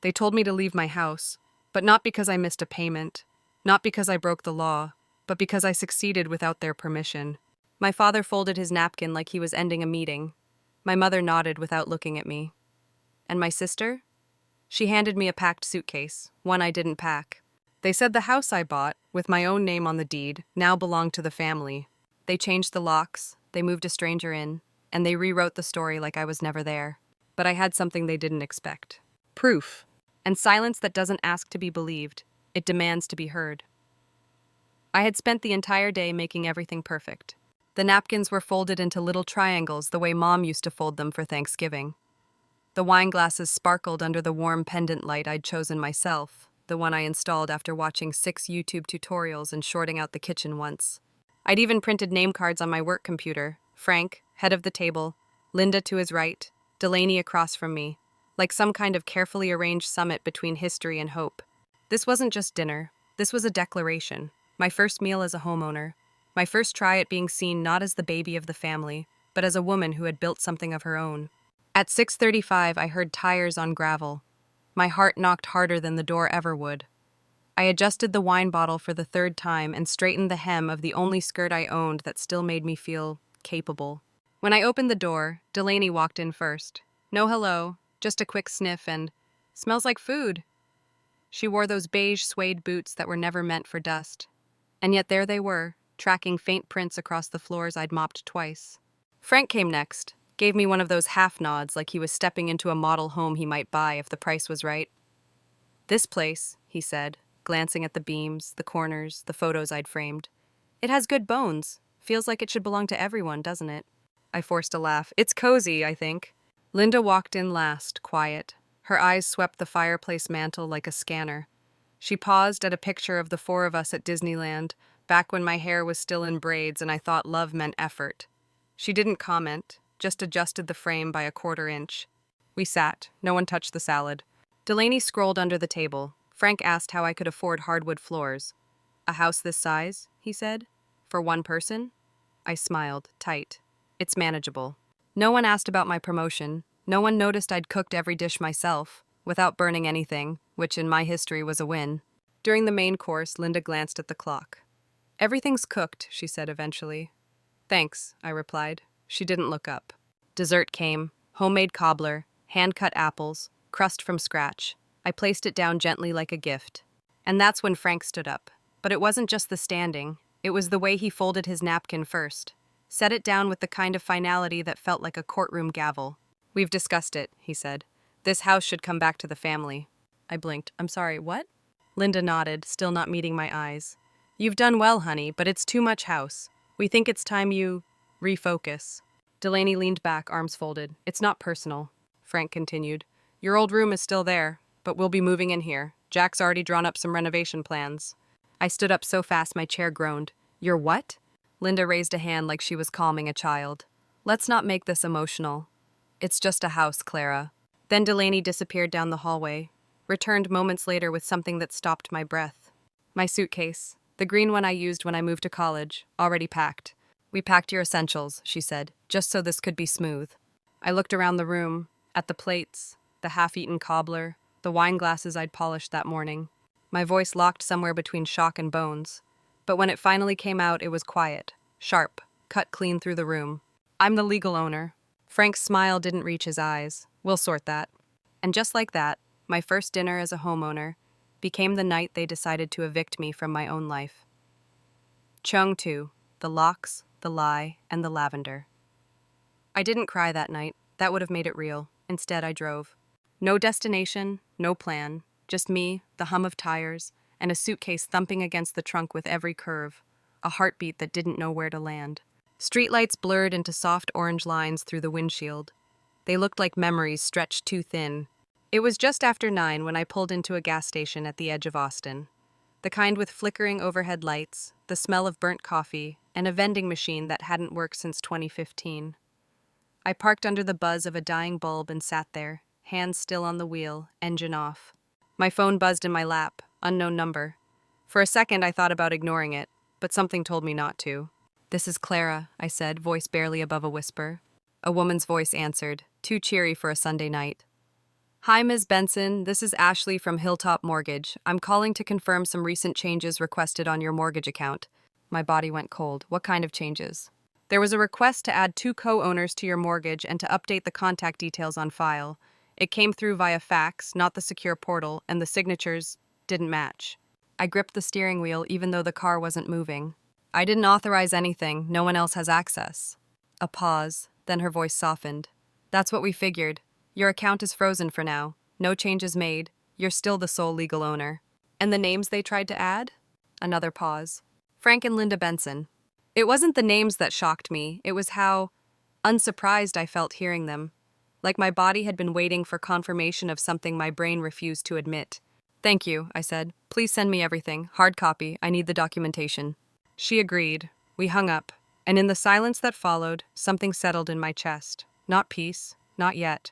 They told me to leave my house, but not because I missed a payment, not because I broke the law, but because I succeeded without their permission. My father folded his napkin like he was ending a meeting. My mother nodded without looking at me. And my sister? She handed me a packed suitcase, one I didn't pack. They said the house I bought, with my own name on the deed, now belonged to the family. They changed the locks, they moved a stranger in, and they rewrote the story like I was never there. But I had something they didn't expect. Proof. And silence that doesn't ask to be believed, it demands to be heard. I had spent the entire day making everything perfect. The napkins were folded into little triangles the way Mom used to fold them for Thanksgiving. The wine glasses sparkled under the warm pendant light I'd chosen myself, the one I installed after watching 6 YouTube tutorials and shorting out the kitchen once. I'd even printed name cards on my work computer. Frank, head of the table, Linda to his right, Delaney across from me, like some kind of carefully arranged summit between history and hope. This wasn't just dinner, this was a declaration. My first meal as a homeowner. My first try at being seen not as the baby of the family, but as a woman who had built something of her own. At 6:35, I heard tires on gravel. My heart knocked harder than the door ever would. I adjusted the wine bottle for the 3rd time and straightened the hem of the only skirt I owned that still made me feel capable. When I opened the door, Delaney walked in first. No hello, just a quick sniff and, "Smells like food." She wore those beige suede boots that were never meant for dust. And yet there they were, tracking faint prints across the floors I'd mopped twice. Frank came next, gave me one of those half nods like he was stepping into a model home he might buy if the price was right. "This place," he said, glancing at the beams, the corners, the photos I'd framed. "It has good bones. Feels like it should belong to everyone, doesn't it?" I forced a laugh. "It's cozy, I think." Linda walked in last, quiet. Her eyes swept the fireplace mantel like a scanner. She paused at a picture of the 4 of us at Disneyland, back when my hair was still in braids and I thought love meant effort. She didn't comment, just adjusted the frame by a 1/4 inch. We sat. No one touched the salad. Delaney scrolled under the table. Frank asked how I could afford hardwood floors. "A house this size?" he said. "For one person?" I smiled, tight. "It's manageable." No one asked about my promotion. No one noticed I'd cooked every dish myself, without burning anything, which in my history was a win. During the main course, Linda glanced at the clock. "Everything's cooked," she said eventually. "Thanks," I replied. She didn't look up. Dessert came, homemade cobbler, hand-cut apples, crust from scratch. I placed it down gently like a gift. And that's when Frank stood up. But it wasn't just the standing. It was the way he folded his napkin first. Set it down with the kind of finality that felt like a courtroom gavel. "We've discussed it," he said. "This house should come back to the family." I blinked. "I'm sorry, what?" Linda nodded, still not meeting my eyes. "You've done well, honey, but it's too much house. We think it's time you refocus." Delaney leaned back, arms folded. "It's not personal," Frank continued. "Your old room is still there, but we'll be moving in here. Jack's already drawn up some renovation plans." I stood up so fast my chair groaned. "You're what?" Linda raised a hand like she was calming a child. "Let's not make this emotional. It's just a house, Clara." Then Delaney disappeared down the hallway, returned moments later with something that stopped my breath. My suitcase, the green one I used when I moved to college, already packed. "We packed your essentials," she said, "just so this could be smooth." I looked around the room, at the plates, the half-eaten cobbler, the wine glasses I'd polished that morning. My voice locked somewhere between shock and bones. But when it finally came out, it was quiet, sharp, cut clean through the room. "I'm the legal owner." Frank's smile didn't reach his eyes. "We'll sort that." And just like that, my first dinner as a homeowner became the night they decided to evict me from my own life. Chung 2, the locks, the lie, and the lavender. I didn't cry that night. That would have made it real. Instead, I drove. No destination, no plan, just me, the hum of tires, and a suitcase thumping against the trunk with every curve, a heartbeat that didn't know where to land. Streetlights blurred into soft orange lines through the windshield. They looked like memories stretched too thin. It was just after 9 when I pulled into a gas station at the edge of Austin. The kind with flickering overhead lights, the smell of burnt coffee, and a vending machine that hadn't worked since 2015. I parked under the buzz of a dying bulb and sat there, hands still on the wheel, engine off. My phone buzzed in my lap, unknown number. For a second I thought about ignoring it, but something told me not to. "This is Clara," I said, voice barely above a whisper. A woman's voice answered, too cheery for a Sunday night. Hi, Ms. Benson. This is Ashley from Hilltop Mortgage. I'm calling to confirm some recent changes requested on your mortgage account. My body went cold. What kind of changes? There was a request to add 2 co-owners to your mortgage and to update the contact details on file. It came through via fax, not the secure portal, and the signatures didn't match. I gripped the steering wheel even though the car wasn't moving. I didn't authorize anything. No one else has access. A pause, then her voice softened. That's what we figured. Your account is frozen for now. No changes made. You're still the sole legal owner. And the names they tried to add? Another pause. Frank and Linda Benson. It wasn't the names that shocked me. It was how unsurprised I felt hearing them. Like my body had been waiting for confirmation of something my brain refused to admit. Thank you, I said. Please send me everything. Hard copy. I need the documentation. She agreed. We hung up. And in the silence that followed, something settled in my chest. Not peace. Not yet.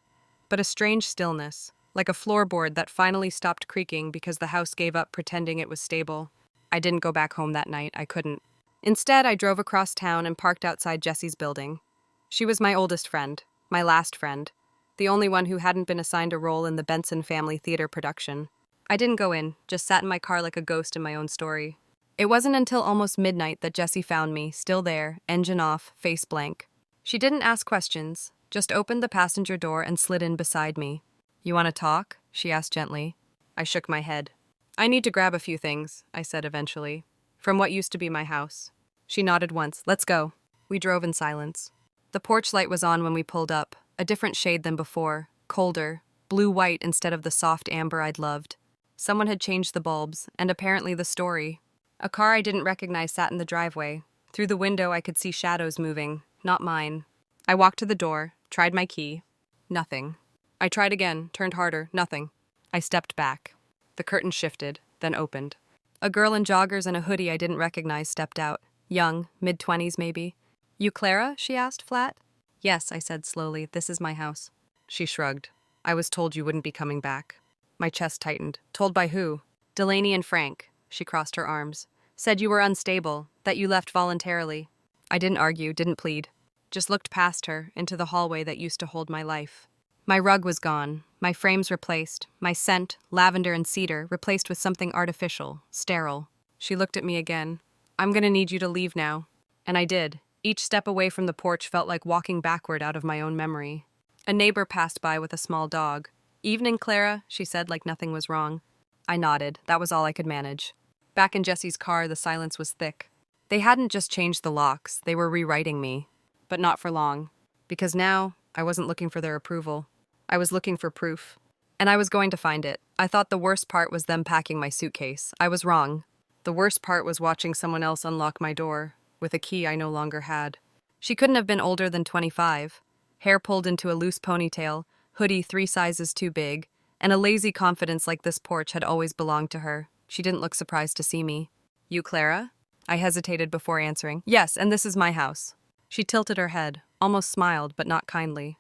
But a strange stillness, like a floorboard that finally stopped creaking because the house gave up pretending it was stable. I didn't go back home that night. I couldn't. Instead, I drove across town and parked outside Jessie's building. She was my oldest friend, my last friend, the only one who hadn't been assigned a role in the Benson family theater production. I didn't go in, just sat in my car like a ghost in my own story. It wasn't until almost midnight that Jessie found me, still there, engine off, face blank. She didn't ask questions, just opened the passenger door and slid in beside me. You want to talk? She asked gently. I shook my head. I need to grab a few things, I said eventually, from what used to be my house. She nodded once. Let's go. We drove in silence. The porch light was on when we pulled up, a different shade than before, colder, blue-white instead of the soft amber I'd loved. Someone had changed the bulbs, and apparently the story. A car I didn't recognize sat in the driveway. Through the window I could see shadows moving, not mine. I walked to the door, tried my key. Nothing. I tried again, turned harder, nothing. I stepped back. The curtain shifted, then opened. A girl in joggers and a hoodie I didn't recognize stepped out. Young, mid-20s maybe. You Clara? She asked, flat. Yes, I said slowly. This is my house. She shrugged. I was told you wouldn't be coming back. My chest tightened. Told by who? Delaney and Frank. She crossed her arms. Said you were unstable, that you left voluntarily. I didn't argue, didn't plead. Just looked past her, into the hallway that used to hold my life. My rug was gone, my frames replaced, my scent, lavender and cedar, replaced with something artificial, sterile. She looked at me again. I'm gonna need you to leave now. And I did. Each step away from the porch felt like walking backward out of my own memory. A neighbor passed by with a small dog. Evening, Clara, she said like nothing was wrong. I nodded. That was all I could manage. Back in Jessie's car, the silence was thick. They hadn't just changed the locks, they were rewriting me. But not for long. Because now, I wasn't looking for their approval. I was looking for proof. And I was going to find it. I thought the worst part was them packing my suitcase. I was wrong. The worst part was watching someone else unlock my door, with a key I no longer had. She couldn't have been older than 25. Hair pulled into a loose ponytail, hoodie 3 sizes too big, and a lazy confidence like this porch had always belonged to her. She didn't look surprised to see me. You Clara? I hesitated before answering. Yes, and this is my house. She tilted her head, almost smiled, but not kindly.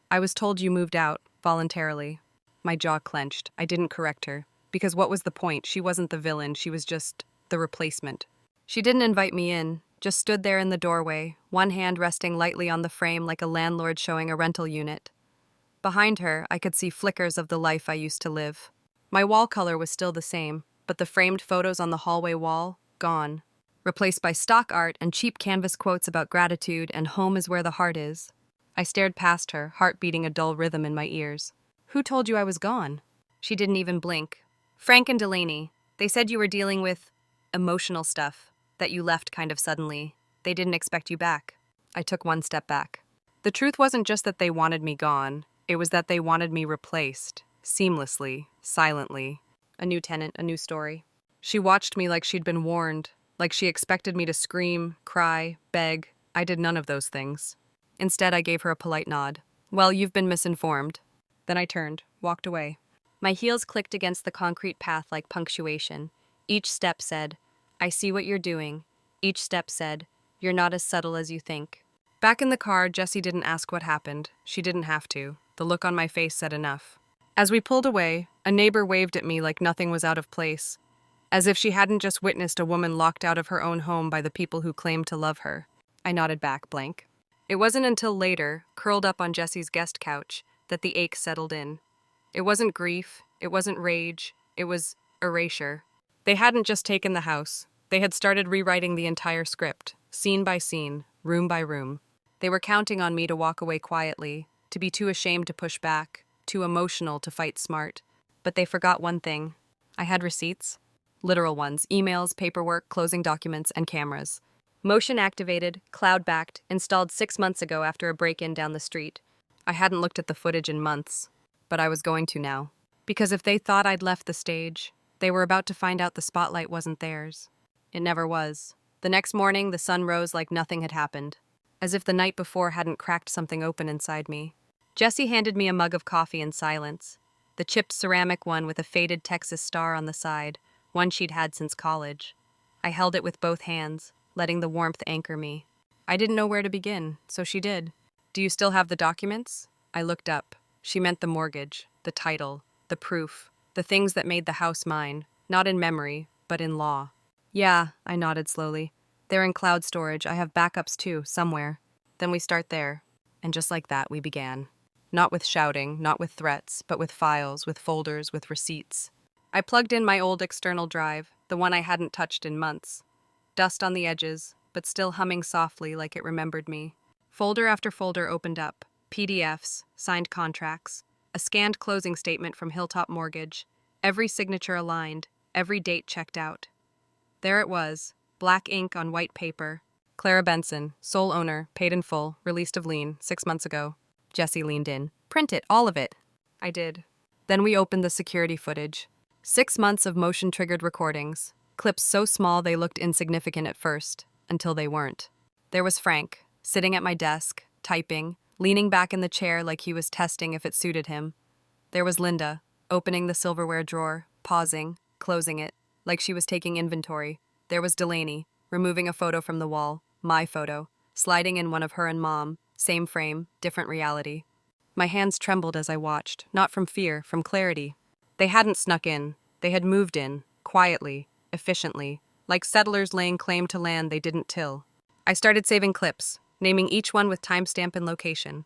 I was told you moved out, voluntarily. My jaw clenched. I didn't correct her. Because what was the point? She wasn't the villain, she was just the replacement. She didn't invite me in, just stood there in the doorway, one hand resting lightly on the frame like a landlord showing a rental unit. Behind her, I could see flickers of the life I used to live. My wall color was still the same, but the framed photos on the hallway wall, gone. Replaced by stock art and cheap canvas quotes about gratitude and home is where the heart is. I stared past her, heart beating a dull rhythm in my ears. Who told you I was gone? She didn't even blink. Frank and Delaney. They said you were dealing with emotional stuff, that you left kind of suddenly. They didn't expect you back. I took one step back. The truth wasn't just that they wanted me gone. It was that they wanted me replaced. Seamlessly, silently. A new tenant, a new story. She watched me like she'd been warned, like she expected me to scream, cry, beg. I did none of those things. Instead, I gave her a polite nod. Well, you've been misinformed. Then I turned, walked away. My heels clicked against the concrete path like punctuation. Each step said, I see what you're doing. Each step said, you're not as subtle as you think. Back in the car, Jessie didn't ask what happened. She didn't have to. The look on my face said enough. As we pulled away, a neighbor waved at me like nothing was out of place, as if she hadn't just witnessed a woman locked out of her own home by the people who claimed to love her. I nodded back, blank. It wasn't until later, curled up on Jessie's guest couch, that the ache settled in. It wasn't grief, it wasn't rage, it was erasure. They hadn't just taken the house, they had started rewriting the entire script, scene by scene, room by room. They were counting on me to walk away quietly, to be too ashamed to push back, too emotional to fight smart. But they forgot one thing. I had receipts. Literal ones: emails, paperwork, closing documents, and cameras. Motion activated, cloud backed, installed 6 months ago after a break in down the street. I hadn't looked at the footage in months, but I was going to now. Because if they thought I'd left the stage, they were about to find out the spotlight wasn't theirs. It never was. The next morning, the sun rose like nothing had happened, as if the night before hadn't cracked something open inside me. Jesse handed me a mug of coffee in silence, the chipped ceramic one with a faded Texas star on the side, one she'd had since college. I held it with both hands, letting the warmth anchor me. I didn't know where to begin, so she did. "Do you still have the documents?" I looked up. She meant the mortgage, the title, the proof, the things that made the house mine, not in memory, but in law. "Yeah," I nodded slowly. "They're in cloud storage. I have backups too, somewhere." "Then we start there." And just like that, we began. Not with shouting, not with threats, but with files, with folders, with receipts. I plugged in my old external drive, the one I hadn't touched in months. Dust on the edges, but still humming softly like it remembered me. Folder after folder opened up. PDFs, signed contracts, a scanned closing statement from Hilltop Mortgage, every signature aligned, every date checked out. There it was, black ink on white paper. Clara Benson, sole owner, paid in full, released of lien, 6 months ago. Jesse leaned in. "Print it, all of it." I did. Then we opened the security footage. 6 months of motion-triggered recordings, clips so small they looked insignificant at first, until they weren't. There was Frank, sitting at my desk, typing, leaning back in the chair like he was testing if it suited him. There was Linda, opening the silverware drawer, pausing, closing it, like she was taking inventory. There was Delaney, removing a photo from the wall, my photo, sliding in one of her and Mom, same frame, different reality. My hands trembled as I watched, not from fear, from clarity. They hadn't snuck in. They had moved in, quietly, efficiently, like settlers laying claim to land they didn't till. I started saving clips, naming each one with timestamp and location.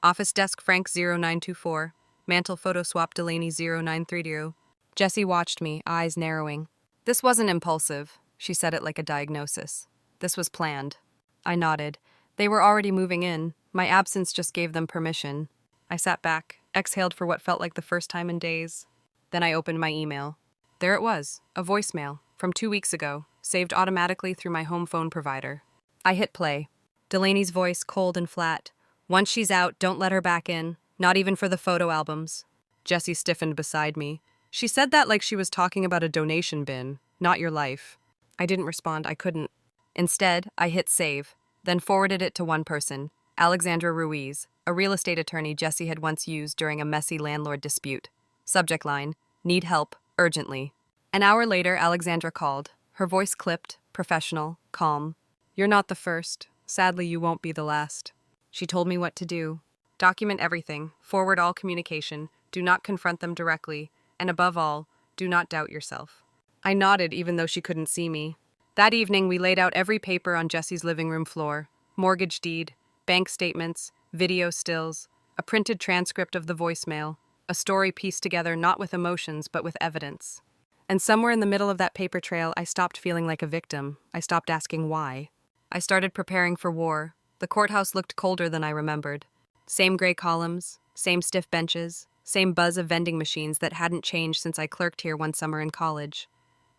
Office desk Frank 0924, mantle photo swap Delaney 0930. Jessie watched me, eyes narrowing. "This wasn't impulsive," she said it like a diagnosis. "This was planned." I nodded. They were already moving in. My absence just gave them permission. I sat back, exhaled for what felt like the first time in days. Then I opened my email. There it was, a voicemail, from 2 weeks ago, saved automatically through my home phone provider. I hit play. Delaney's voice, cold and flat. "Once she's out, don't let her back in, not even for the photo albums." Jessie stiffened beside me. She said that like she was talking about a donation bin, not your life. I didn't respond, I couldn't. Instead, I hit save, then forwarded it to one person, Alexandra Ruiz, a real estate attorney Jessie had once used during a messy landlord dispute. Subject line: "Need help, urgently." An hour later, Alexandra called, her voice clipped, professional, calm. "You're not the first. Sadly, you won't be the last." She told me what to do. Document everything, forward all communication, do not confront them directly, and above all, do not doubt yourself. I nodded even though she couldn't see me. That evening, we laid out every paper on Jessie's living room floor: mortgage deed, bank statements, video stills, a printed transcript of the voicemail, a story pieced together not with emotions but with evidence. And somewhere in the middle of that paper trail, I stopped feeling like a victim. I stopped asking why. I started preparing for war. The courthouse looked colder than I remembered. Same gray columns, same stiff benches, same buzz of vending machines that hadn't changed since I clerked here one summer in college.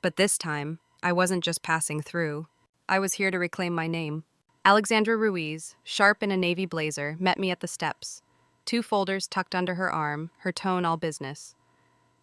But this time, I wasn't just passing through. I was here to reclaim my name. Alexandra Ruiz, sharp in a navy blazer, met me at the steps. 2 folders tucked under her arm, her tone all business.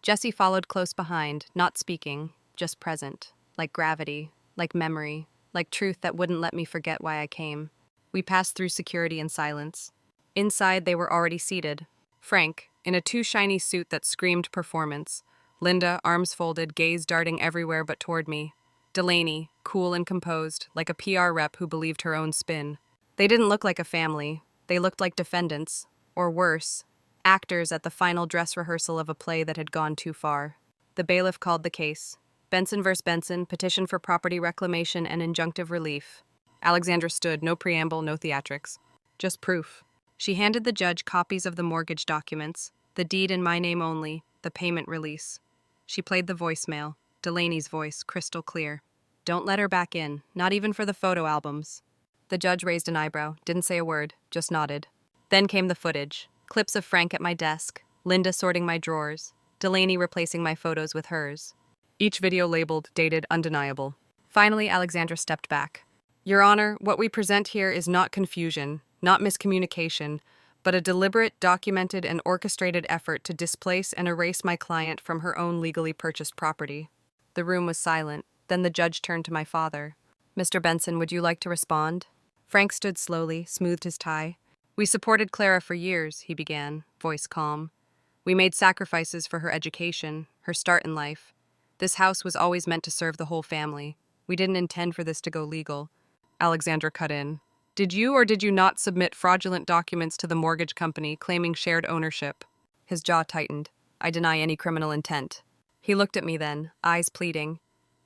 Jessie followed close behind, not speaking, just present, like gravity, like memory, like truth that wouldn't let me forget why I came. We passed through security in silence. Inside, they were already seated. Frank, in a too shiny suit that screamed performance. Linda, arms folded, gaze darting everywhere but toward me. Delaney, cool and composed, like a PR rep who believed her own spin. They didn't look like a family. They looked like defendants, or worse, actors at the final dress rehearsal of a play that had gone too far. The bailiff called the case. Benson vs. Benson, petition for property reclamation and injunctive relief. Alexandra stood, no preamble, no theatrics. Just proof. She handed the judge copies of the mortgage documents, The deed in my name only, the payment release. She played the voicemail, Delaney's voice, crystal clear. Don't let her back in, not even for the photo albums. The judge raised an eyebrow, didn't say a word, just nodded. Then came the footage. Clips of Frank at my desk, Linda sorting my drawers, Delaney replacing my photos with hers. Each video labeled, dated, undeniable. Finally, Alexandra stepped back. Your Honor, what we present here is not confusion, not miscommunication, but a deliberate, documented, and orchestrated effort to displace and erase my client from her own legally purchased property. The room was silent. Then the judge turned to my father. Mr. Benson, would you like to respond? Frank stood slowly, smoothed his tie. We supported Clara for years, he began, voice calm. We made sacrifices for her education, her start in life. This house was always meant to serve the whole family. We didn't intend for this to go legal. Alexandra cut in. Did you or did you not submit fraudulent documents to the mortgage company claiming shared ownership? His jaw tightened. I deny any criminal intent. He looked at me then, eyes pleading.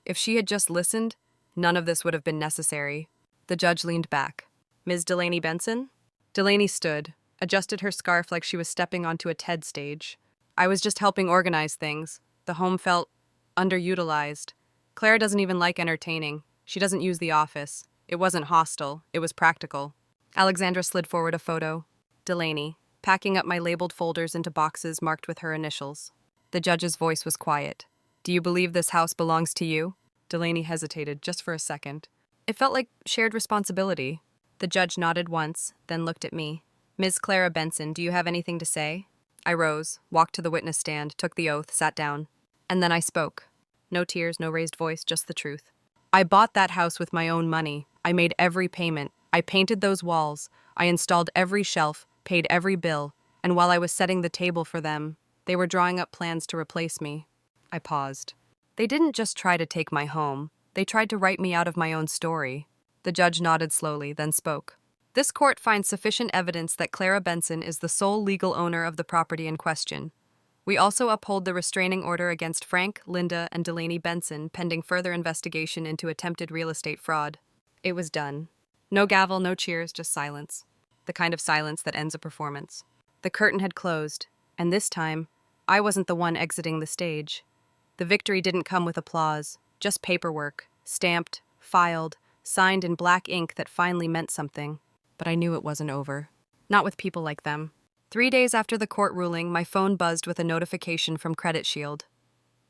If she had just listened, none of this would have been necessary. The judge leaned back. Ms. Delaney Benson? Delaney stood, adjusted her scarf like she was stepping onto a TED stage. I was just helping organize things. The home felt underutilized. Clara doesn't even like entertaining. She doesn't use the office. It wasn't hostile. It was practical. Alexandra slid forward a photo. Delaney, packing up my labeled folders into boxes marked with her initials. The judge's voice was quiet. Do you believe this house belongs to you? Delaney hesitated just for a second. It felt like shared responsibility. The judge nodded once, then looked at me. Ms. Clara Benson, do you have anything to say? I rose, walked to the witness stand, took the oath, sat down. And then I spoke. No tears, no raised voice, just the truth. I bought that house with my own money. I made every payment. I painted those walls. I installed every shelf, paid every bill. And while I was setting the table for them, they were drawing up plans to replace me. I paused. They didn't just try to take my home. They tried to write me out of my own story. The judge nodded slowly, then spoke. This court finds sufficient evidence that Clara Benson is the sole legal owner of the property in question. We also uphold the restraining order against Frank, Linda, and Delaney Benson pending further investigation into attempted real estate fraud. It was done. No gavel, no cheers, just silence. The kind of silence that ends a performance. The curtain had closed, and this time, I wasn't the one exiting the stage. The victory didn't come with applause, just paperwork, stamped, filed, signed in black ink that finally meant something. But I knew it wasn't over. Not with people like them. 3 days after the court ruling, my phone buzzed with a notification from Credit Shield.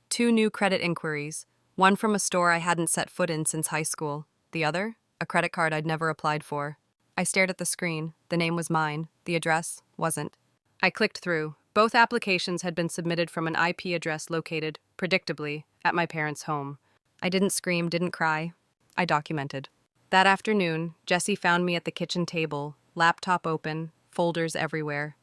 2 new credit inquiries, one from a store I hadn't set foot in since high school. The other, a credit card I'd never applied for. I stared at the screen. The name was mine. The address wasn't. I clicked through. Both applications had been submitted from an IP address located, predictably, at my parents' home. I didn't scream, didn't cry. I documented. That afternoon, Jessie found me at the kitchen table, laptop open, folders everywhere.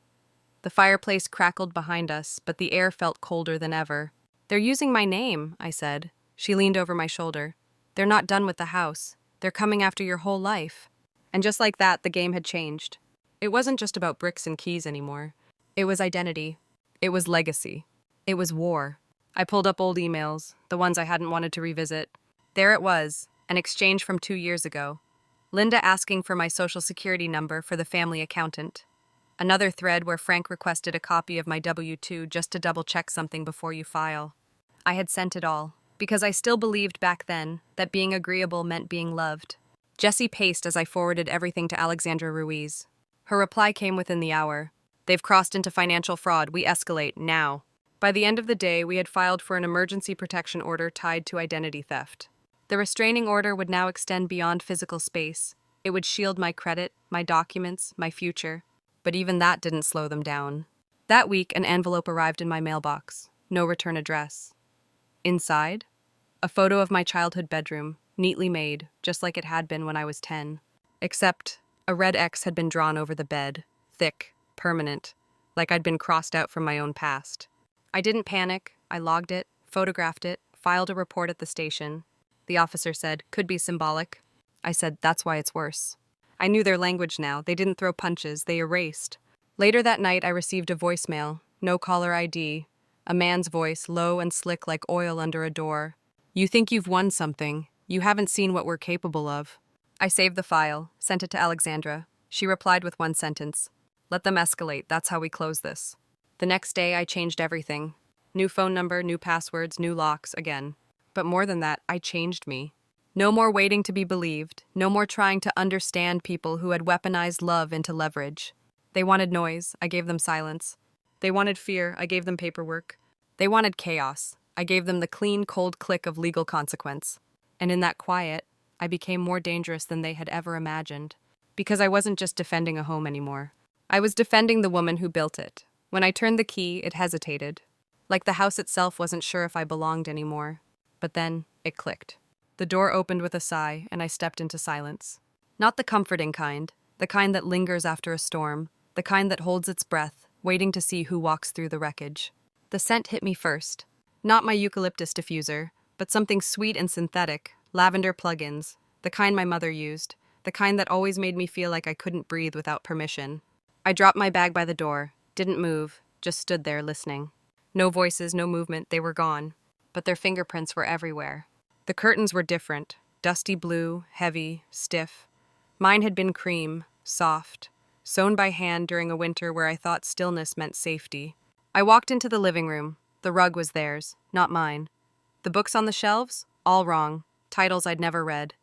The fireplace crackled behind us, but the air felt colder than ever. They're using my name, I said. She leaned over my shoulder. They're not done with the house. They're coming after your whole life. And just like that, the game had changed. It wasn't just about bricks and keys anymore. It was identity. It was legacy. It was war. I pulled up old emails, the ones I hadn't wanted to revisit. There it was, an exchange from 2 years ago. Linda asking for my social security number for the family accountant. Another thread where Frank requested a copy of my W-2 just to double-check something before you file. I had sent it all, because I still believed back then that being agreeable meant being loved. Jessie paced as I forwarded everything to Alexandra Ruiz. Her reply came within the hour. They've crossed into financial fraud. We escalate now. By the end of the day, we had filed for an emergency protection order tied to identity theft. The restraining order would now extend beyond physical space. It would shield my credit, my documents, my future. But even that didn't slow them down. That week, an envelope arrived in my mailbox. No return address. Inside, a photo of my childhood bedroom, neatly made, just like it had been when I was 10. Except, a red X had been drawn over the bed, thick, permanent, like I'd been crossed out from my own past. I didn't panic. I logged it, photographed it, filed a report at the station. The officer said, could be symbolic. I said, that's why it's worse. I knew their language now. They didn't throw punches. They erased. Later that night, I received a voicemail. No caller ID. A man's voice, low and slick like oil under a door. You think you've won something. You haven't seen what we're capable of. I saved the file, sent it to Alexandra. She replied with one sentence. Let them escalate. That's how we close this. The next day, I changed everything. New phone number, new passwords, new locks, again. But more than that, I changed me. No more waiting to be believed, no more trying to understand people who had weaponized love into leverage. They wanted noise, I gave them silence. They wanted fear, I gave them paperwork. They wanted chaos, I gave them the clean, cold click of legal consequence. And in that quiet, I became more dangerous than they had ever imagined. Because I wasn't just defending a home anymore. I was defending the woman who built it. When I turned the key, it hesitated. Like the house itself wasn't sure if I belonged anymore. But then, it clicked. The door opened with a sigh, and I stepped into silence. Not the comforting kind, the kind that lingers after a storm, the kind that holds its breath, waiting to see who walks through the wreckage. The scent hit me first. Not my eucalyptus diffuser, but something sweet and synthetic, lavender plug-ins, the kind my mother used, the kind that always made me feel like I couldn't breathe without permission. I dropped my bag by the door, didn't move, just stood there listening. No voices, no movement, they were gone. But their fingerprints were everywhere. The curtains were different, dusty blue, heavy, stiff. Mine had been cream, soft, sewn by hand during a winter where I thought stillness meant safety. I walked into the living room. The rug was theirs, not mine. The books on the shelves? All wrong. Titles I'd never read.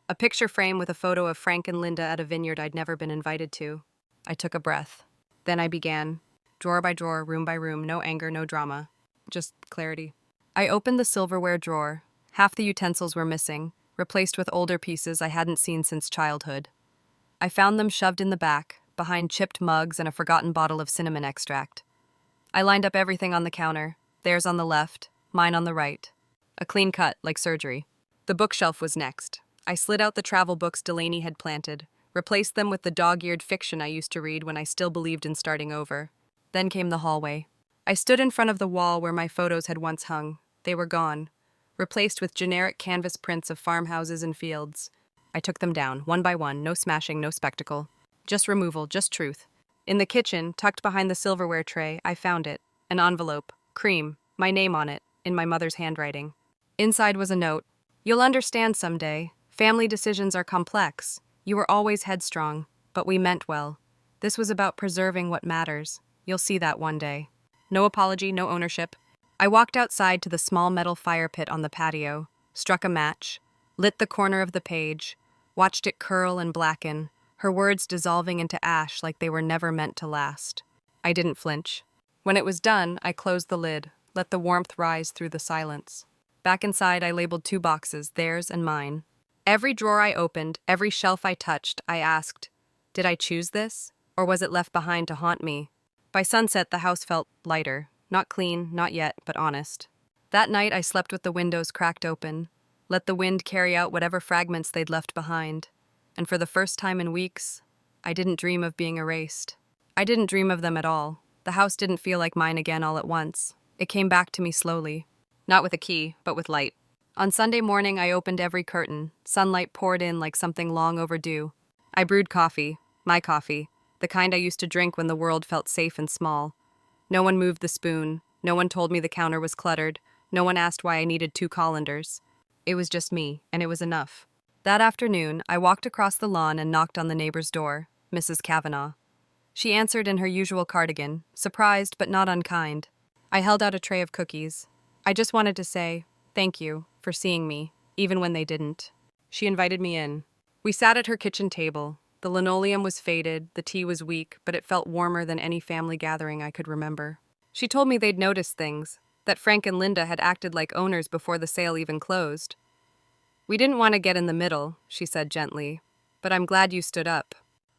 A picture frame with a photo of Frank and Linda at a vineyard I'd never been invited to. I took a breath. Then I began. Drawer by drawer, room by room, no anger, no drama. Just clarity. I opened the silverware drawer. Half the utensils were missing, replaced with older pieces I hadn't seen since childhood. I found them shoved in the back, behind chipped mugs and a forgotten bottle of cinnamon extract. I lined up everything on the counter, theirs on the left, mine on the right. A clean cut, like surgery. The bookshelf was next. I slid out the travel books Delaney had planted, replaced them with the dog-eared fiction I used to read when I still believed in starting over. Then came the hallway. I stood in front of the wall where my photos had once hung. They were gone, replaced with generic canvas prints of farmhouses and fields. I took them down, one by one, no smashing, no spectacle. Just removal, just truth. In the kitchen, tucked behind the silverware tray, I found it. An envelope, cream, my name on it, in my mother's handwriting. Inside was a note. You'll understand someday. Family decisions are complex. You were always headstrong, but we meant well. This was about preserving what matters. You'll see that one day. No apology, no ownership. I walked outside to the small metal fire pit on the patio, struck a match, lit the corner of the page, watched it curl and blacken, her words dissolving into ash like they were never meant to last. I didn't flinch. When it was done, I closed the lid, let the warmth rise through the silence. Back inside, I labeled 2 boxes, theirs and mine. Every drawer I opened, every shelf I touched, I asked, did I choose this, or was it left behind to haunt me? By sunset, the house felt lighter. Not clean, not yet, but honest. That night, I slept with the windows cracked open, let the wind carry out whatever fragments they'd left behind. And for the first time in weeks, I didn't dream of being erased. I didn't dream of them at all. The house didn't feel like mine again all at once. It came back to me slowly. Not with a key, but with light. On Sunday morning, I opened every curtain. Sunlight poured in like something long overdue. I brewed coffee, my coffee, the kind I used to drink when the world felt safe and small. No one moved the spoon. No one told me the counter was cluttered. No one asked why I needed 2 colanders. It was just me, and it was enough. That afternoon, I walked across the lawn and knocked on the neighbor's door, Mrs. Kavanaugh. She answered in her usual cardigan, surprised but not unkind. I held out a tray of cookies. I just wanted to say, thank you for seeing me, even when they didn't. She invited me in. We sat at her kitchen table. The linoleum was faded, the tea was weak, but it felt warmer than any family gathering I could remember. She told me they'd noticed things, that Frank and Linda had acted like owners before the sale even closed. We didn't want to get in the middle, she said gently, but I'm glad you stood up.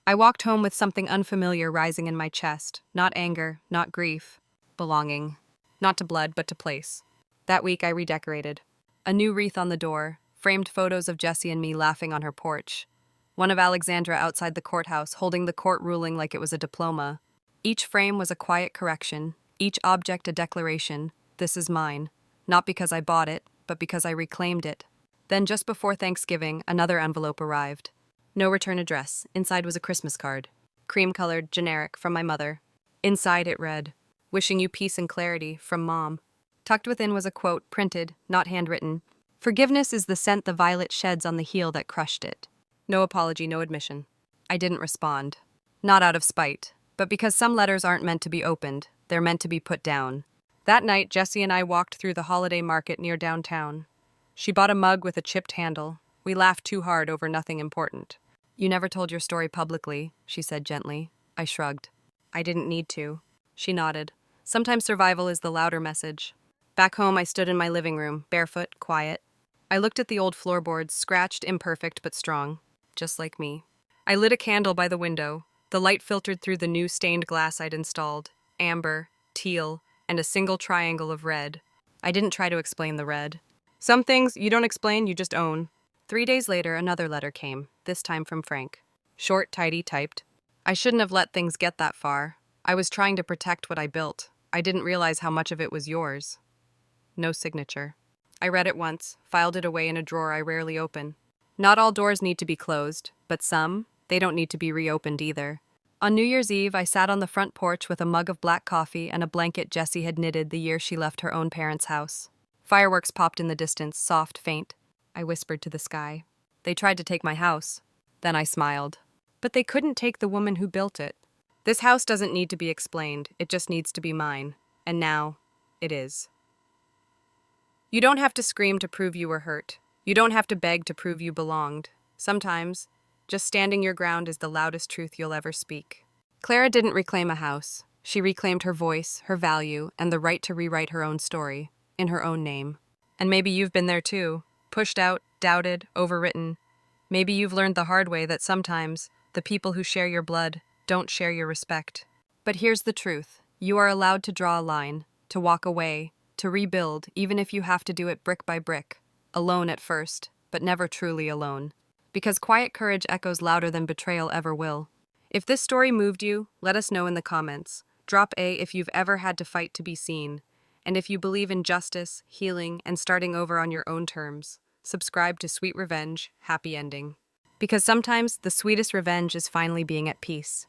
I walked home with something unfamiliar rising in my chest, not anger, not grief, belonging. Not to blood, but to place. That week I redecorated. A new wreath on the door, framed photos of Jessie and me laughing on her porch. One of Alexandra outside the courthouse, holding the court ruling like it was a diploma. Each frame was a quiet correction, each object a declaration, this is mine. Not because I bought it, but because I reclaimed it. Then just before Thanksgiving, another envelope arrived. No return address. Inside was a Christmas card. Cream-colored, generic, from my mother. Inside it read, wishing you peace and clarity, from Mom. Tucked within was a quote, printed, not handwritten. Forgiveness is the scent the violet sheds on the heel that crushed it. No apology, no admission. I didn't respond. Not out of spite, but because some letters aren't meant to be opened. They're meant to be put down. That night, Jessie and I walked through the holiday market near downtown. She bought a mug with a chipped handle. We laughed too hard over nothing important. You never told your story publicly, she said gently. I shrugged. I didn't need to. She nodded. Sometimes survival is the louder message. Back home, I stood in my living room, barefoot, quiet. I looked at the old floorboards, scratched, imperfect, but strong. Just like me. I lit a candle by the window. The light filtered through the new stained glass I'd installed. Amber, teal, and a single triangle of red. I didn't try to explain the red. Some things you don't explain, you just own. 3 days later, another letter came, this time from Frank. Short, tidy, typed. I shouldn't have let things get that far. I was trying to protect what I built. I didn't realize how much of it was yours. No signature. I read it once, filed it away in a drawer I rarely open. Not all doors need to be closed, but some, they don't need to be reopened either. On New Year's Eve, I sat on the front porch with a mug of black coffee and a blanket Jessie had knitted the year she left her own parents' house. Fireworks popped in the distance, soft, faint. I whispered to the sky. They tried to take my house. Then I smiled. But they couldn't take the woman who built it. This house doesn't need to be explained, it just needs to be mine. And now, it is. You don't have to scream to prove you were hurt. You don't have to beg to prove you belonged. Sometimes, just standing your ground is the loudest truth you'll ever speak. Clara didn't reclaim a house. She reclaimed her voice, her value, and the right to rewrite her own story, in her own name. And maybe you've been there too, pushed out, doubted, overwritten. Maybe you've learned the hard way that sometimes the people who share your blood don't share your respect. But here's the truth. You are allowed to draw a line, to walk away, to rebuild, even if you have to do it brick by brick. Alone at first, but never truly alone. Because quiet courage echoes louder than betrayal ever will. If this story moved you, let us know in the comments. Drop A if you've ever had to fight to be seen. And if you believe in justice, healing, and starting over on your own terms, subscribe to Sweet Revenge, Happy Ending. Because sometimes the sweetest revenge is finally being at peace.